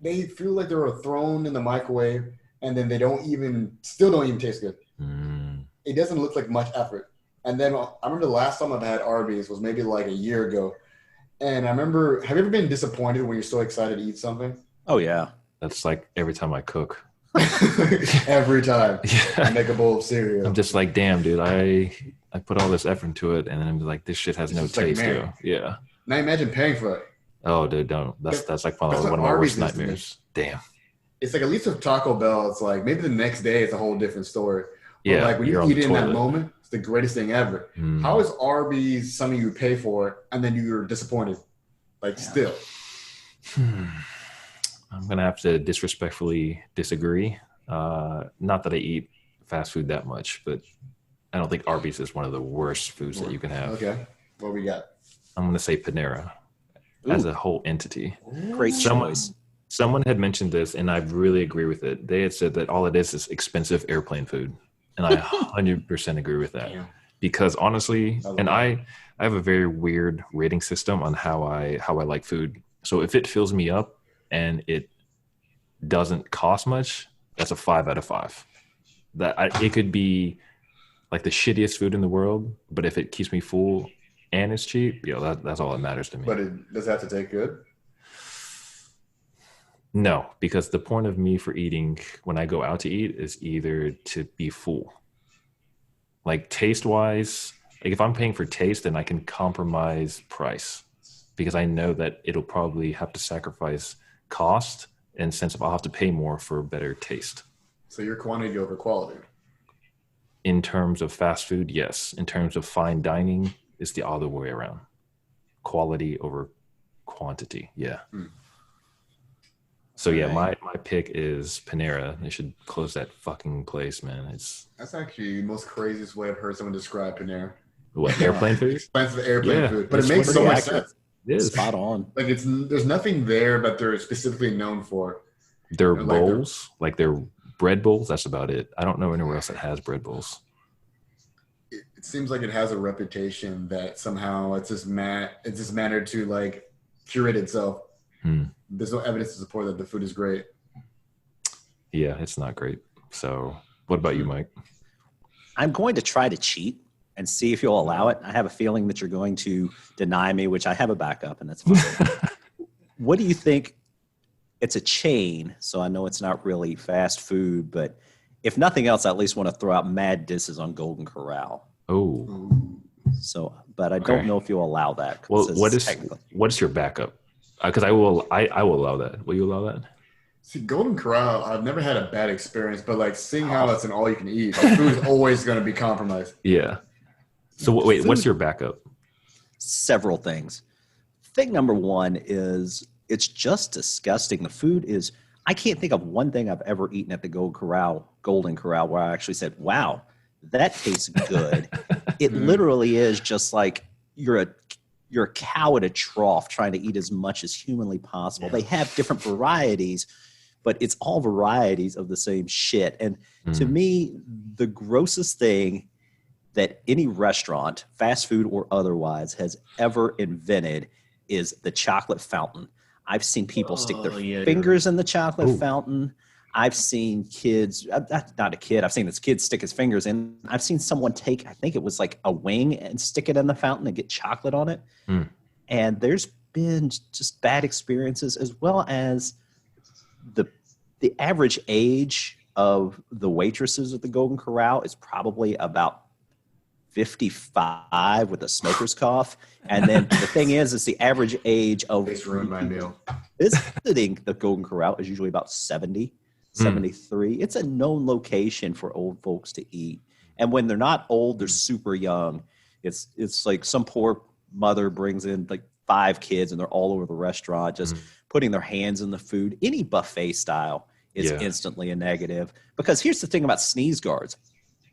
Speaker 3: They feel like they were thrown in the microwave and then still don't even taste good.
Speaker 1: Mm,
Speaker 3: It doesn't look like much effort. And then I remember the last time I've had Arby's was maybe like a year ago. And I remember, have you ever been disappointed when you're so excited to eat something?
Speaker 2: Oh yeah.
Speaker 1: that's like every time I cook.
Speaker 3: Every time I
Speaker 1: Yeah.
Speaker 3: make a bowl of cereal.
Speaker 1: I'm just like, damn, dude, I put all this effort into it, and then I'm like, this shit has
Speaker 3: It's
Speaker 1: no
Speaker 3: just like,
Speaker 1: taste.
Speaker 3: man.
Speaker 1: Yo. Yeah.
Speaker 3: Now imagine paying for it.
Speaker 1: Oh, dude, don't. That's like one
Speaker 3: That's
Speaker 1: of
Speaker 3: what
Speaker 1: my worst
Speaker 3: Arby's is to me.
Speaker 1: nightmares. Damn.
Speaker 3: It's like at least with Taco Bell, it's like maybe the next day it's a whole different story. But
Speaker 1: Yeah,
Speaker 3: like when
Speaker 1: you're
Speaker 3: you
Speaker 1: on
Speaker 3: eat
Speaker 1: the
Speaker 3: it in that
Speaker 1: toilet.
Speaker 3: moment, it's the greatest thing ever.
Speaker 1: Mm.
Speaker 3: How is Arby's something you pay for and then you're disappointed? Like still.
Speaker 1: I'm gonna have to disrespectfully disagree. Not that I eat fast food that much, but I don't think Arby's is one of the worst foods that you can have.
Speaker 3: Okay. What we got?
Speaker 1: I'm going to say Panera as a whole entity.
Speaker 2: Great choice.
Speaker 1: Someone had mentioned this, and I really agree with it. They had said that all it is expensive airplane food. And I 100% agree with that. Damn. Because honestly, I have a very weird rating system on how I like food. So if it fills me up and it doesn't cost much, that's a 5 out of 5. It could be like the shittiest food in the world, but if it keeps me full and it's cheap, that's all that matters to me.
Speaker 3: But it does have to taste good?
Speaker 1: No, because the point of me for eating when I go out to eat is either to be full. Like taste-wise, like if I'm paying for taste, then I can compromise price because I know that it'll probably have to sacrifice cost in the sense of I'll have to pay more for better taste.
Speaker 3: So you're quantity over quality.
Speaker 1: In terms of fast food, yes. In terms of fine dining, it's the other way around. Quality over quantity, yeah. So yeah, my pick is Panera. They should close that fucking place, man.
Speaker 3: That's actually the most craziest way I've heard someone describe Panera.
Speaker 1: What, airplane food?
Speaker 3: Expensive airplane food, but it makes so much sense.
Speaker 1: It is
Speaker 2: spot on.
Speaker 3: Like there's nothing there that they're specifically known for.
Speaker 1: Their bowls, like their bread bowls. That's about it. I don't know anywhere else that has bread bowls.
Speaker 3: It seems like it has a reputation that somehow it's just mannered to like curate itself. There's no evidence to support that the food is great.
Speaker 1: Yeah, it's not great. So what about you, Mike?
Speaker 2: I'm going to try to cheat and see if you'll allow it. I have a feeling that you're going to deny me, which I have a backup, and that's fine. What do you think? It's a chain, so I know it's not really fast food, but if nothing else, I at least want to throw out mad disses on Golden Corral.
Speaker 1: Oh.
Speaker 2: So, but I don't know if you'll allow that.
Speaker 1: Well, what is your backup? Because I will allow that. Will you allow that?
Speaker 3: See, Golden Corral, I've never had a bad experience, but like seeing how that's an all you can eat, like, food is always going to be compromised.
Speaker 1: Yeah. So wait, what's your backup?
Speaker 2: Several things. Thing number one is it's just disgusting. The food is, I can't think of one thing I've ever eaten at the Golden Corral where I actually said, wow, that tastes good. It literally is just like you're a cow at a trough trying to eat as much as humanly possible. Yeah. They have different varieties, but it's all varieties of the same shit. And to me, the grossest thing that any restaurant, fast food or otherwise, has ever invented is the chocolate fountain. I've seen people stick their fingers in the chocolate fountain. I've seen kids, not a kid, I've seen this kid stick his fingers in. I've seen someone take, I think it was like a wing and stick it in the fountain and get chocolate on it. And there's been just bad experiences, as well as the average age of the waitresses at the Golden Corral is probably about 55 with a smoker's cough. And then the thing is the average age of
Speaker 3: ruined my meal.
Speaker 2: Visiting the Golden Corral is usually about 70. 73. It's a known location for old folks to eat. And when they're not old, they're super young. It's like some poor mother brings in like 5 kids and they're all over the restaurant, just putting their hands in the food. Any buffet style is instantly a negative. Because here's the thing about sneeze guards.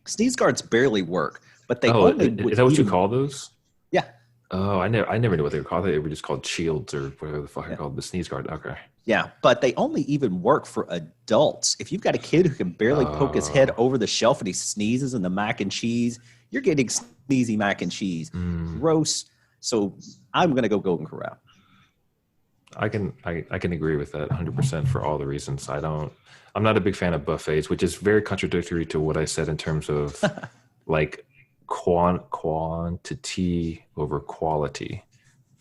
Speaker 2: Sneeze guards barely work, but they only
Speaker 1: is that what you call those?
Speaker 2: Yeah.
Speaker 1: Oh, I never knew what they were called. They were just called shields or whatever the fuck they're called, the sneeze guard. Okay.
Speaker 2: Yeah, but they only even work for adults. If you've got a kid who can barely poke his head over the shelf and he sneezes in the mac and cheese, you're getting sneezy mac and cheese. Gross. So I'm going to go Golden Corral.
Speaker 1: I can agree with that 100% for all the reasons. I'm not a big fan of buffets, which is very contradictory to what I said in terms of like quantity over quality.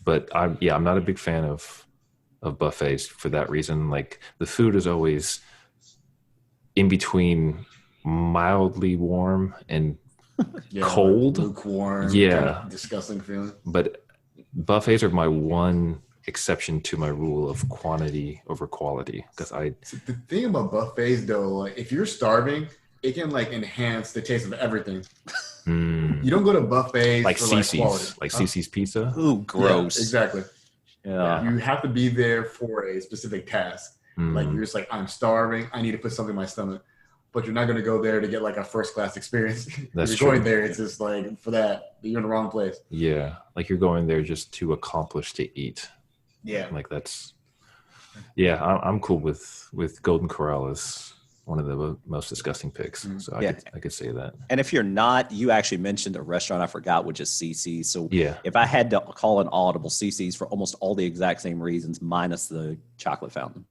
Speaker 1: But I'm not a big fan of buffets for that reason. Like the food is always in between mildly warm and cold,
Speaker 3: lukewarm, kind of disgusting feeling.
Speaker 1: But buffets are my one exception to my rule of quantity over quality. Because
Speaker 3: the thing about buffets though, like if you're starving, it can like enhance the taste of everything. You don't go to buffets
Speaker 1: like
Speaker 3: for
Speaker 1: CC's, like CC's Pizza.
Speaker 2: Ooh, gross.
Speaker 3: Yeah, exactly.
Speaker 2: Yeah.
Speaker 3: You have to be there for a specific task. Like you're just like, I'm starving. I need to put something in my stomach. but you're not going to go there to get like a first class experience.
Speaker 1: That's
Speaker 3: You're
Speaker 1: true.
Speaker 3: going there, it's just like for that, you're in the wrong place.
Speaker 1: Yeah, like you're going there just to accomplish to eat.
Speaker 3: Yeah,
Speaker 1: Like that's. Yeah, I'm cool with Golden Corral as one of the most disgusting picks. So I could say that.
Speaker 2: And if you're not, you actually mentioned a restaurant I forgot, which is CC's. So
Speaker 1: Yeah,
Speaker 2: if I had to call an audible, CC's for almost all the exact same reasons, minus the chocolate fountain.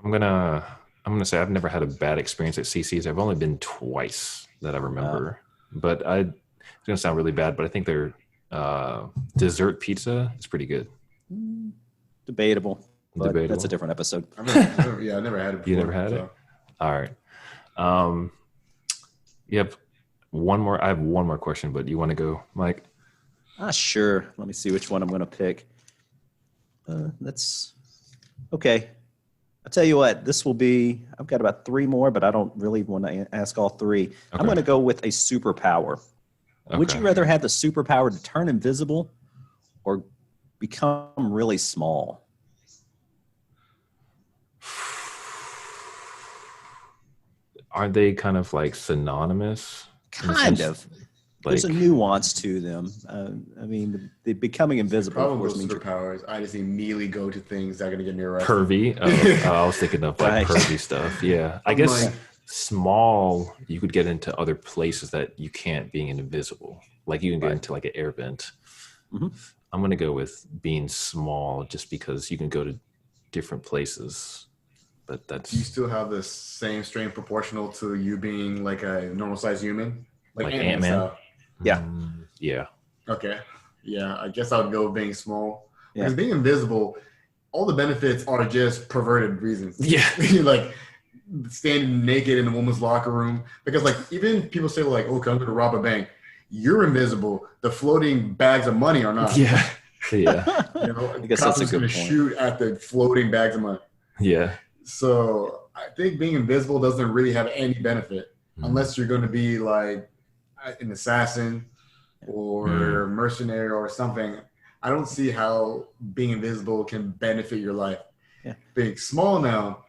Speaker 1: I'm gonna say I've never had a bad experience at CC's. I've only been twice that I remember, but it's gonna sound really bad, but I think their dessert pizza is pretty good.
Speaker 2: Debatable. But that's a different episode.
Speaker 3: I never had it before.
Speaker 1: You never had it? All right. You have one more. I have one more question, but you want to go, Mike?
Speaker 2: Sure. Let me see which one I'm going to pick. That's okay. I'll tell you what, this will be, I've got about 3 more, but I don't really want to ask all 3. Okay. I'm going to go with a superpower. Okay. Would you rather have the superpower to turn invisible or become really small?
Speaker 1: Are they kind of like synonymous?
Speaker 2: Kind of. There's a nuance to them. I mean, the becoming invisible.
Speaker 3: Probably those superpowers. I just immediately go to things that are going to get me arrested.
Speaker 1: Pervy. I was thinking of like pervy stuff. Yeah. I guess like, small, you could get into other places that you can't being invisible. Like you can get into like an air vent. Mm-hmm. I'm going to go with being small just because you can go to different places. But that's.
Speaker 3: Do you still have the same strength proportional to you being like a normal sized human?
Speaker 1: Like Ant-Man?
Speaker 2: Yeah.
Speaker 1: Yeah.
Speaker 3: Okay. Yeah, I guess I would go with being small. Yeah. Because being invisible, all the benefits are just perverted reasons.
Speaker 1: Yeah.
Speaker 3: Like standing naked in a woman's locker room. Because like even people say like, okay, I'm going to rob a bank. You're invisible. The floating bags of money are not.
Speaker 1: Yeah. Yeah.
Speaker 3: You know,
Speaker 2: I guess that's a good point.
Speaker 3: Shoot at the floating bags of money.
Speaker 1: Yeah.
Speaker 3: So I think being invisible doesn't really have any benefit unless you're going to be like an assassin or mercenary or something. I don't see how being invisible can benefit your life.
Speaker 2: Yeah.
Speaker 3: Being small now,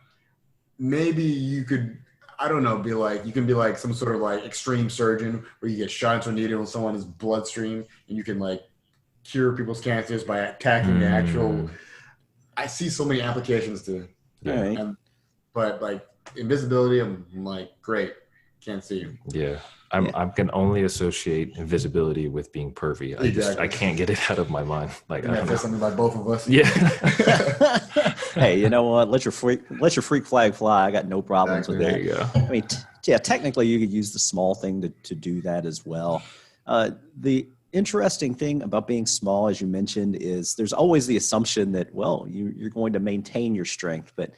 Speaker 3: maybe you could, I don't know, you can be like some sort of like extreme surgeon where you get shot into a needle in someone's bloodstream and you can like cure people's cancers by attacking the actual. I see so many applications to it.
Speaker 2: Yeah. Right.
Speaker 3: But like invisibility, I'm like, great, can't see you.
Speaker 1: Yeah. I can only associate invisibility with being pervy. I can't get it out of my mind. Like I
Speaker 3: that's something like both of us.
Speaker 1: Yeah.
Speaker 2: Hey, you know what? Let your freak flag fly. I got no problems with that.
Speaker 1: There you go.
Speaker 2: I mean, technically you could use the small thing to do that as well. The interesting thing about being small, as you mentioned, is there's always the assumption that, well, you're going to maintain your strength, but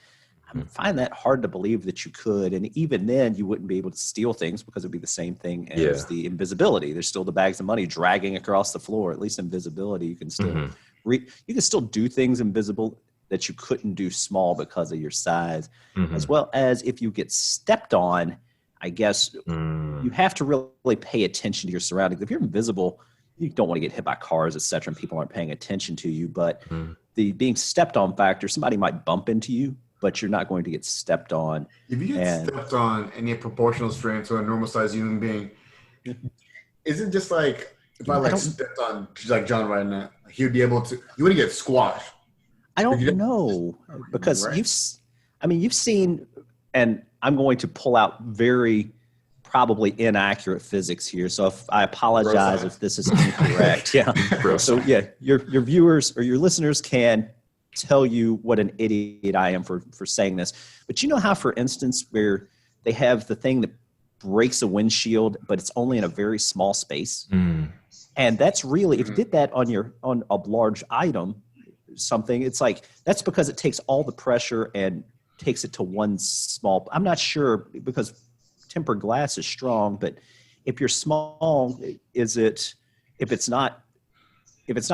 Speaker 2: I find that hard to believe that you could. And even then you wouldn't be able to steal things because it'd be the same thing as the invisibility. There's still the bags of money dragging across the floor. At least invisibility, you can still you can still do things invisible that you couldn't do small because of your size, as well as if you get stepped on, I guess you have to really pay attention to your surroundings. If you're invisible, you don't want to get hit by cars, et cetera, and people aren't paying attention to you. But the being stepped on factor, somebody might bump into you, but you're not going to get stepped on.
Speaker 3: If you get stepped on and you have proportional strength to a normal sized human being, is it just like if I like stepped on like John right now, he would be able to, you wouldn't get squashed.
Speaker 2: I don't know because you've seen, and I'm going to pull out very probably inaccurate physics here. So if I apologize if this is incorrect. So your viewers or your listeners can tell you what an idiot I am for saying this. But you know how, for instance, where they have the thing that breaks a windshield, but it's only in a very small space. And that's really, if you did that on a large item, something, it's like, that's because it takes all the pressure and takes it to one small, I'm not sure, because tempered glass is strong, but if you're small, if it's not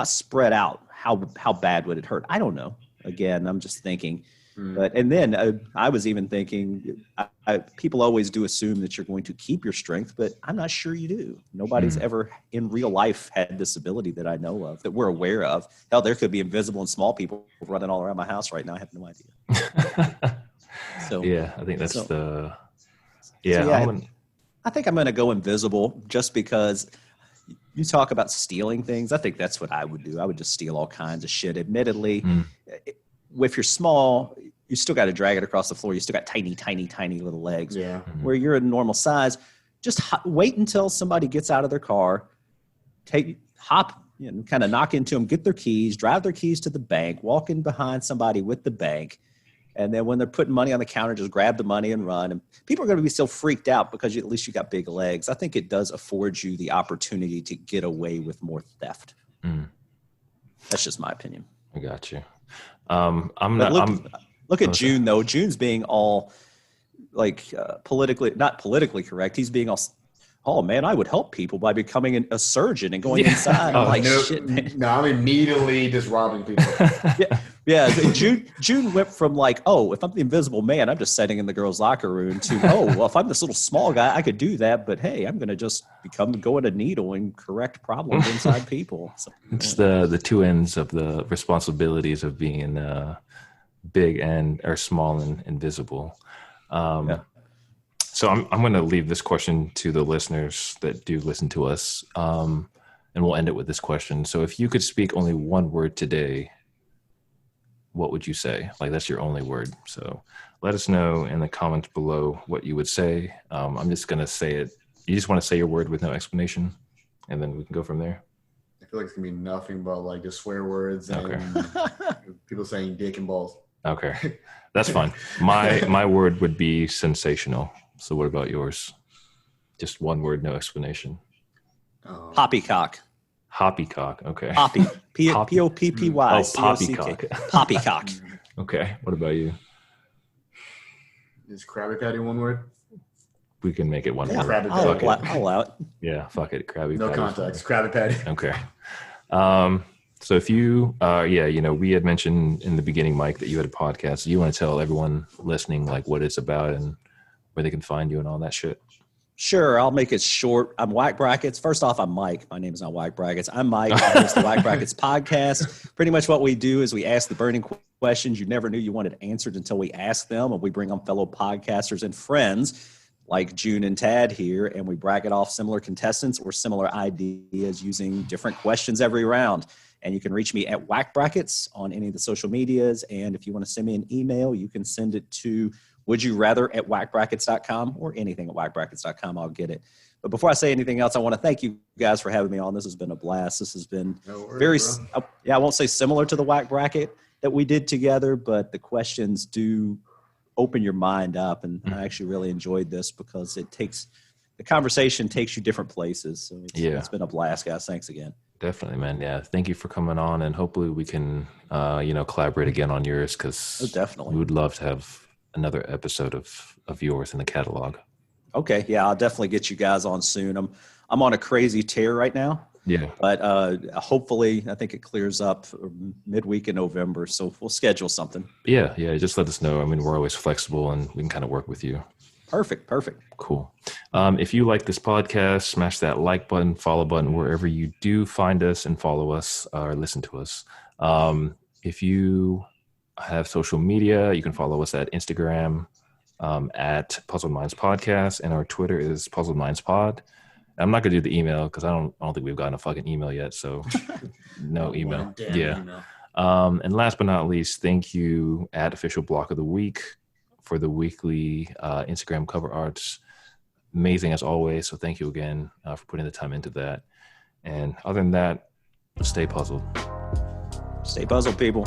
Speaker 2: spread out, how bad would it hurt? I don't know. Again, I'm just thinking. But and then I was even thinking, people always do assume that you're going to keep your strength, but I'm not sure you do. Nobody's ever in real life had this ability that I know of, that we're aware of. Hell, there could be invisible and small people running all around my house right now. I have no idea.
Speaker 1: So yeah, I think that's Yeah.
Speaker 2: So, I think I'm going to go invisible just because you talk about stealing things. I think that's what I would do. I would just steal all kinds of shit. Admittedly, if you're small, you still got to drag it across the floor. You still got tiny, tiny, tiny little legs.
Speaker 3: Yeah.
Speaker 2: Where you're a normal size, just wait until somebody gets out of their car, hop, kind of knock into them, get their keys, drive their keys to the bank, walk in behind somebody with the bank. And then when they're putting money on the counter, just grab the money and run. And people are going to be so freaked out because at least you got big legs. I think it does afford you the opportunity to get away with more theft. That's just my opinion.
Speaker 1: I got you.
Speaker 2: Look at June though. June's being all like not politically correct. He's being all, oh man, I would help people by becoming a surgeon and going inside. I'm like, shit, man.
Speaker 3: No, I'm immediately just robbing people.
Speaker 2: Yeah. June went from like, oh, if I'm the invisible man, I'm just sitting in the girls' locker room to, oh, well, if I'm this little small guy, I could do that. But hey, I'm going to just go at a needle and correct problems inside people. So,
Speaker 1: it's the two ends of the responsibilities of being big or small and invisible. So I'm going to leave this question to the listeners that do listen to us, and we'll end it with this question. So if you could speak only one word today, what would you say? Like, that's your only word. So let us know in the comments below what you would say. I'm just going to say it. You just want to say your word with no explanation, and then we can go from there.
Speaker 3: I feel like it's going to be nothing but like just swear words and people saying dick and balls.
Speaker 1: Okay. That's fine. My word would be sensational. So what about yours? Just one word, no explanation.
Speaker 2: Poppycock.
Speaker 1: Hoppycock. Okay.
Speaker 2: Poppy. P-O-P-P-Y.
Speaker 1: Oh, poppycock.
Speaker 2: Poppycock.
Speaker 1: Okay. What about you?
Speaker 3: Is Krabby Patty one word?
Speaker 1: We can make it one word.
Speaker 3: Krabby
Speaker 2: I'll
Speaker 3: Patty.
Speaker 2: allow it.
Speaker 1: Yeah. Fuck it. Krabby
Speaker 3: No
Speaker 1: Patty.
Speaker 3: context. Krabby Patty.
Speaker 1: Okay. So if you, we had mentioned in the beginning, Mike, that you had a podcast. Do you want to tell everyone listening like what it's about and where they can find you and all that shit?
Speaker 2: Sure, I'll make it short. I'm Wack Brackets. First off, I'm Mike. My name is not Wack Brackets. I'm Mike. I host the Wack Brackets podcast. Pretty much what we do is we ask the burning questions you never knew you wanted answered until we ask them, and we bring on fellow podcasters and friends like June and Tad here, and we bracket off similar contestants or similar ideas using different questions every round. And you can reach me at Wack Brackets on any of the social medias. And if you want to send me an email, you can send it to wouldyourather@wackbrackets.com or anything at wackbrackets.com. I'll get it. But before I say anything else, I want to thank you guys for having me on. This has been a blast. This has been I won't say similar to the Wack Bracket that we did together, but the questions do open your mind up. And I actually really enjoyed this because the conversation takes you different places. So it's been a blast, guys. Thanks again.
Speaker 1: Definitely, man. Yeah. Thank you for coming on, and hopefully we can, collaborate again on yours, because
Speaker 2: definitely
Speaker 1: we would love to have another episode of yours in the catalog.
Speaker 2: Okay. Yeah, I'll definitely get you guys on soon. I'm on a crazy tear right now.
Speaker 1: Yeah.
Speaker 2: But hopefully, I think it clears up midweek in November. So we'll schedule something.
Speaker 1: Yeah. Just let us know. I mean, we're always flexible, and we can kind of work with you.
Speaker 2: Perfect.
Speaker 1: Cool. If you like this podcast, smash that like button, follow button, wherever you do find us and follow us or listen to us. If you have social media, you can follow us at Instagram at Puzzled Minds Podcast, and our Twitter is Puzzled Minds Pod. I'm not gonna do the email because I don't think we've gotten a fucking email yet, so no email. Yeah.
Speaker 3: Email.
Speaker 1: And last but not least, thank you at Official Block of the Week for the weekly Instagram cover arts. Amazing as always. So thank you again for putting the time into that. And other than that, stay puzzled.
Speaker 2: Stay puzzled, people.